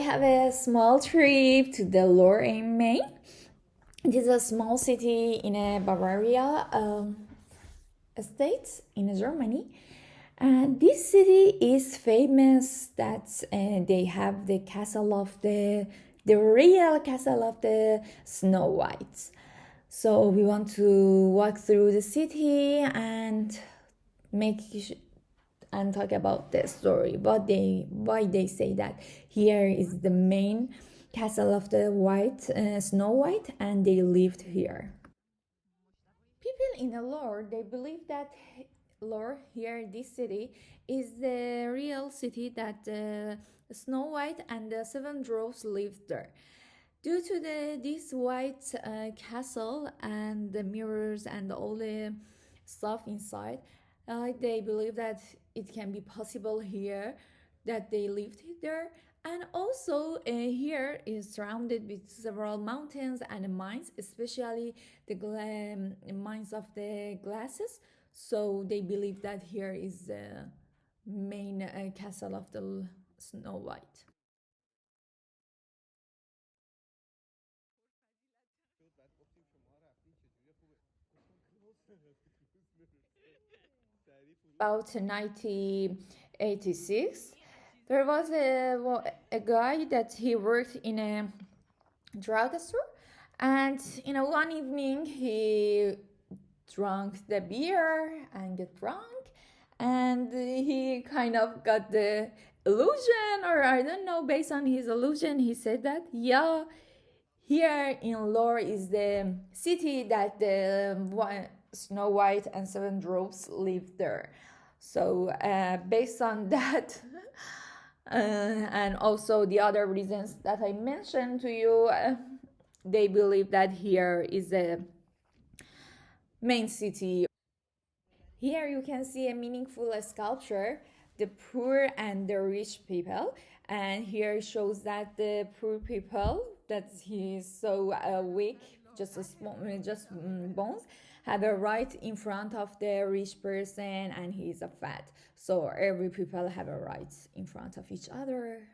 have a small trip to the Lower Main. It is a small city in a Bavaria state in Germany. And this city is famous that they have the castle of the real castle of the Snow White. So we want to walk through the city and make and talk about the story. Why they say that here is the main castle of the Snow White, and they lived here. People in the lore, they believe that lore here, this city is the real city that Snow White and the seven dwarfs lived there. Due to this white castle and the mirrors and all the stuff inside, they believe that it can be possible here that they lived there. And also here is surrounded with several mountains and mines, especially the mines of the glasses. So they believe that here is the main castle of the Snow White. About 1986, there was a guy that he worked in a drugstore, and in one evening he drank the beer and get drunk, and he kind of got the illusion, or I don't know, based on his illusion, he said that, yeah, here in lore is the city that the Snow White and seven dwarfs lived there. So based on that, and also the other reasons that I mentioned to you, they believe that here is the main city. Here you can see a meaningful sculpture, the poor and the rich people, and here shows that the poor people, that he is so weak, just bones, have a right in front of the rich person, and he is a fat. So every people have a right in front of each other.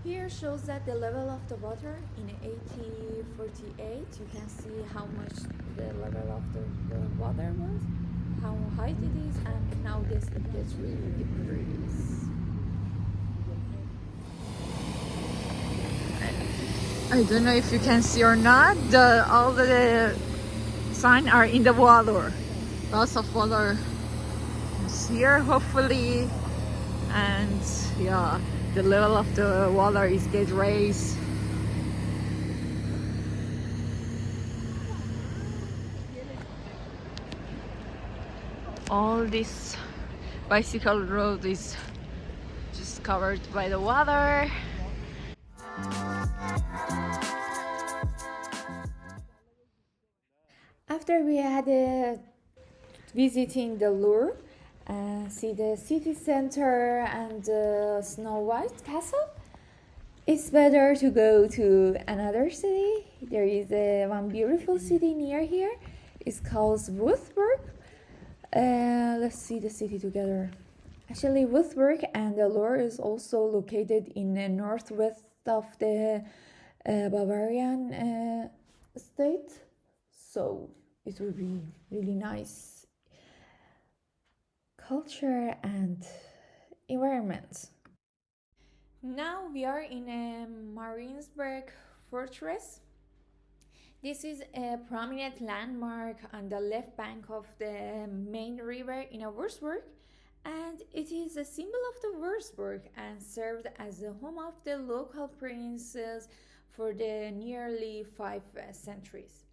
Here shows that the level of the water in 1848, you can see how much the level of the water was, how high it is, and nowadays it gets really decreased. I don't know if you can see or not, all the signs are in the water. Lots of water is here, hopefully, and yeah, the level of the water is get raised. All this bicycle road is just covered by the water. After we had visiting the Louvre, see the city center and the Snow White castle, it's better to go to another city. There is one beautiful city near here. It's called Würtzburg. Let's see the city together. Actually, Würtzburg and the Louvre is also located in the northwest of the Bavarian state. So it will be really nice culture and environment. Now we are in a Mariensburg fortress. This is a prominent landmark on the left bank of the main river in Würzburg, and it is a symbol of the Würzburg and served as the home of the local princes for the nearly 5 centuries.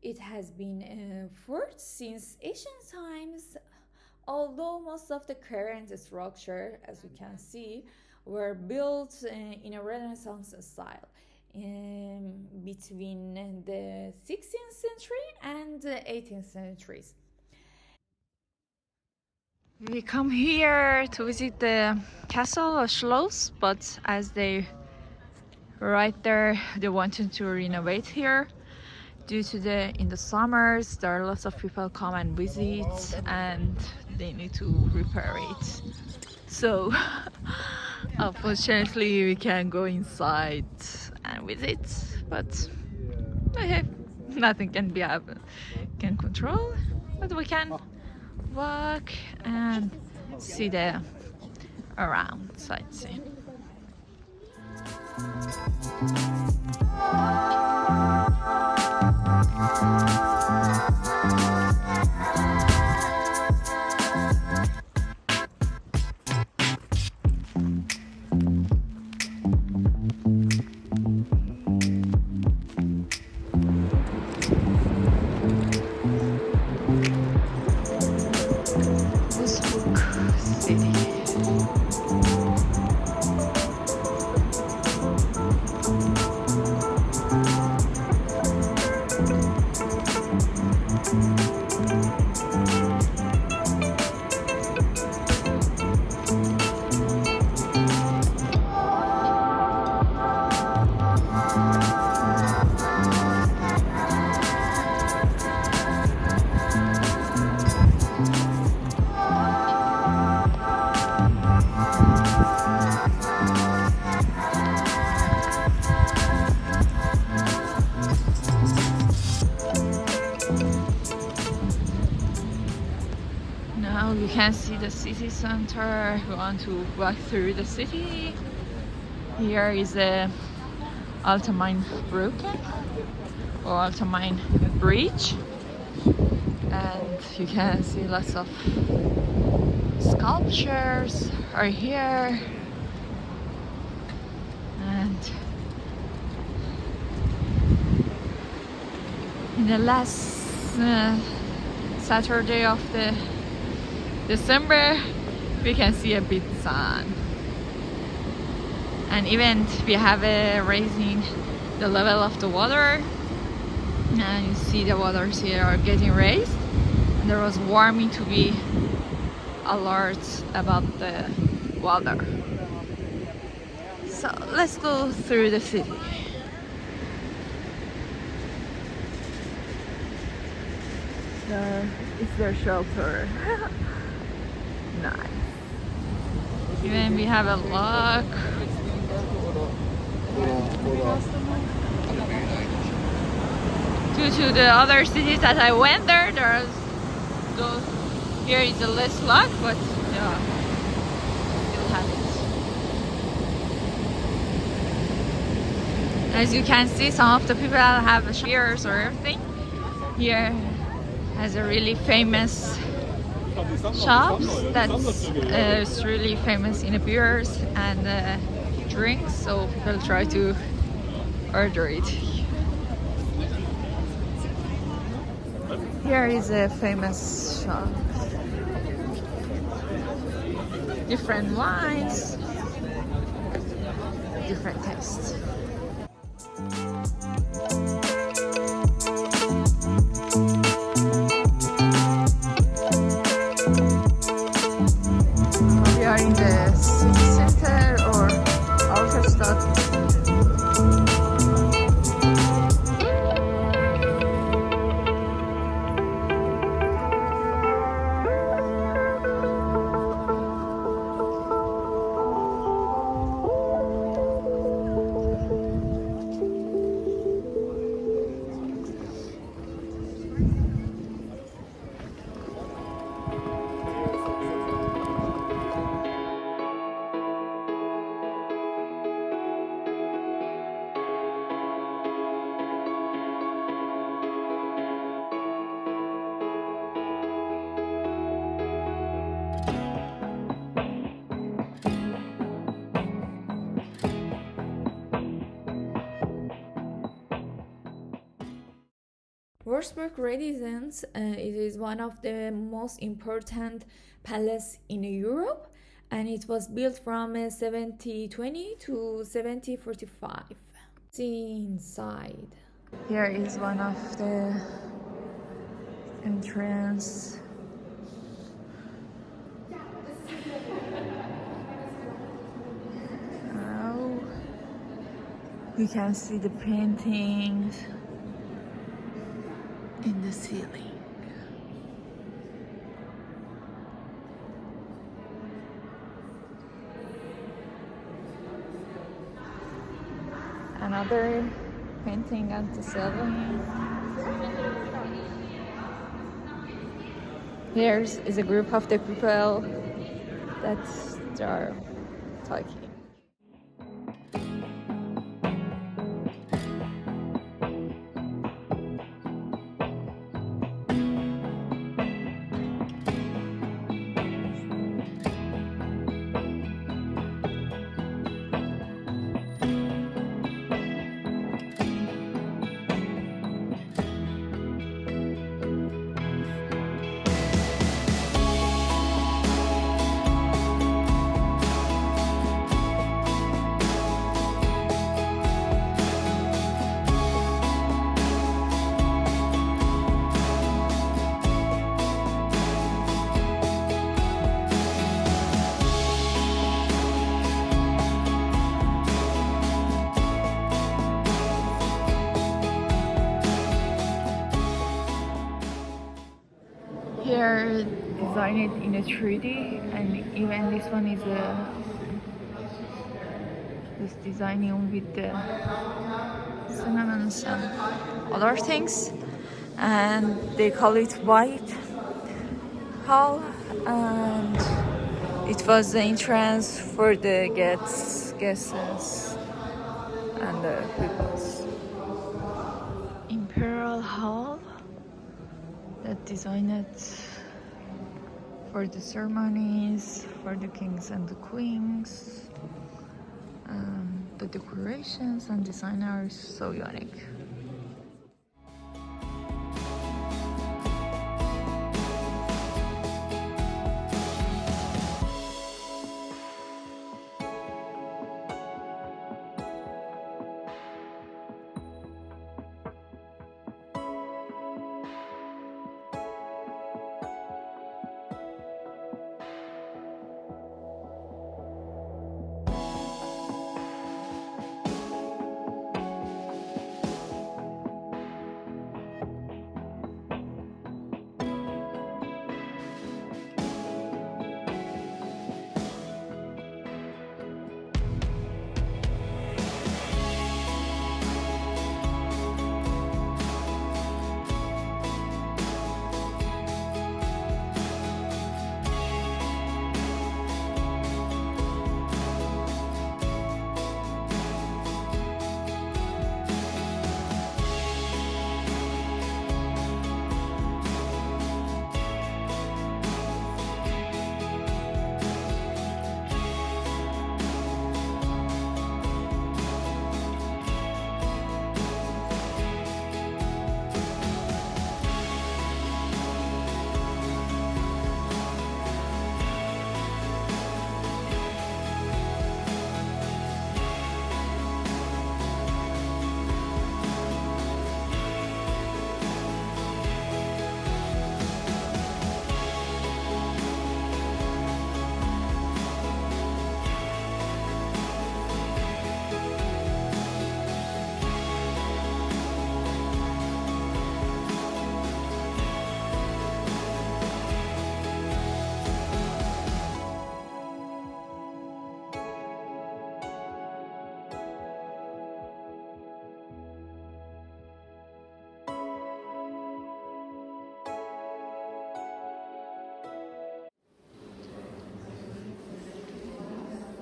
It has been forged since ancient times, although most of the current structure, as you can see, were built in a Renaissance style between the 16th century and the 18th centuries. We come here to visit the castle of Schloss, but as they right there, they wanted to renovate here due to in the summers there are lots of people come and visit and they need to repair it. So unfortunately we can go inside and visit, but nothing can be happen can control, but we can walk and see the around sightseeing. Würtzburg city. Now you can see the city center. We want to walk through the city. Here is the Allgemeine Brücke or Allgemeine Bridge, and you can see lots of sculptures are here, and in the last Saturday of the December we can see a bit sun, and even we have a raising the level of the water, and you see the waters here are getting raised, and there was warning to be alert about the water. So let's go through the city. There is their shelter. Nice. Even we have a lock. Due to the other cities that I went there's those. Here is a less luck, but yeah, still have it. As you can see, some of the people have shears or everything. Here has a really famous shops that's really famous in the beers and drinks, so people try to order it. Here is a famous shop. Different wines, different tastes. We are in the city center or Alterstadt. Würtzburg residence, it is one of the most important palace in Europe, and it was built from 1720 to 1745. See inside. Here is one of the entrance. Now you can see the paintings in the ceiling. Another painting on the ceiling. Here is a group of the people that are talking. Here designed in a 3D, and even this one is designing with the cinnamons and other things, and they call it White Hall, and it was the entrance for the guests and the peoples. Imperial Hall, that designed for the ceremonies, for the kings and the queens. The decorations and design are so unique.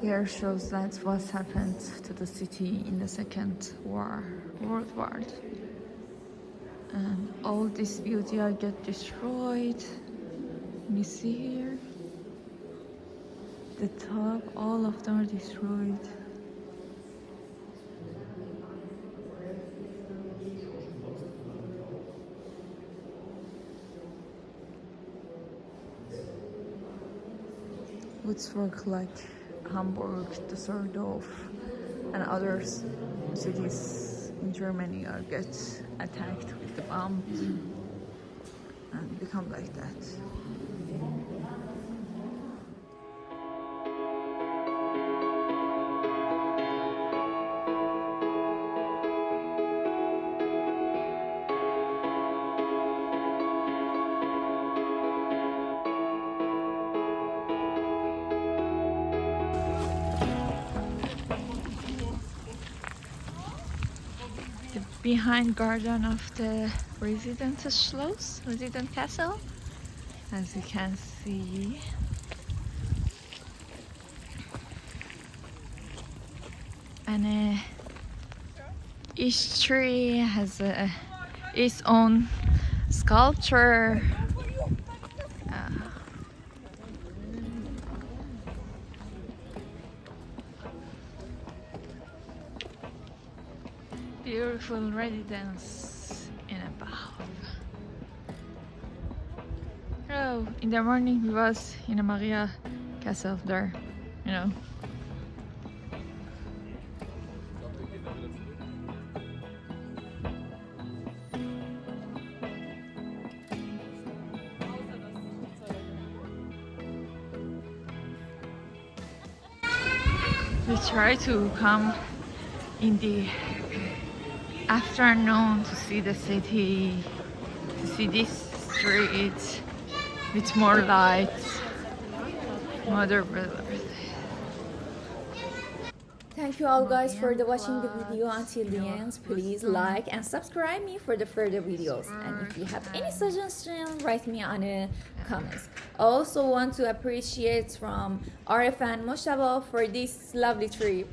Here shows that what happened to the city in the Second World War. And all this beauty get destroyed. You see here? The top, all of them are destroyed. Würtzburg, like Hamburg, Düsseldorf, and other cities in Germany are get attacked with the bomb and become like that. The behind garden of the resident Schloss, resident castle, as you can see. And each tree has its own sculpture. Beautiful residence in a Bauhof. Oh, in the morning we was in a Maria castle there, you know. We try to come in the afternoon to see the city, to see this street with more lights. Mother brothers. Thank you all guys for watching the video until the end. Please like and subscribe me for the further videos. And if you have any suggestion, write me on the comments. I also want to appreciate from Arif and Moshtaba for this lovely trip.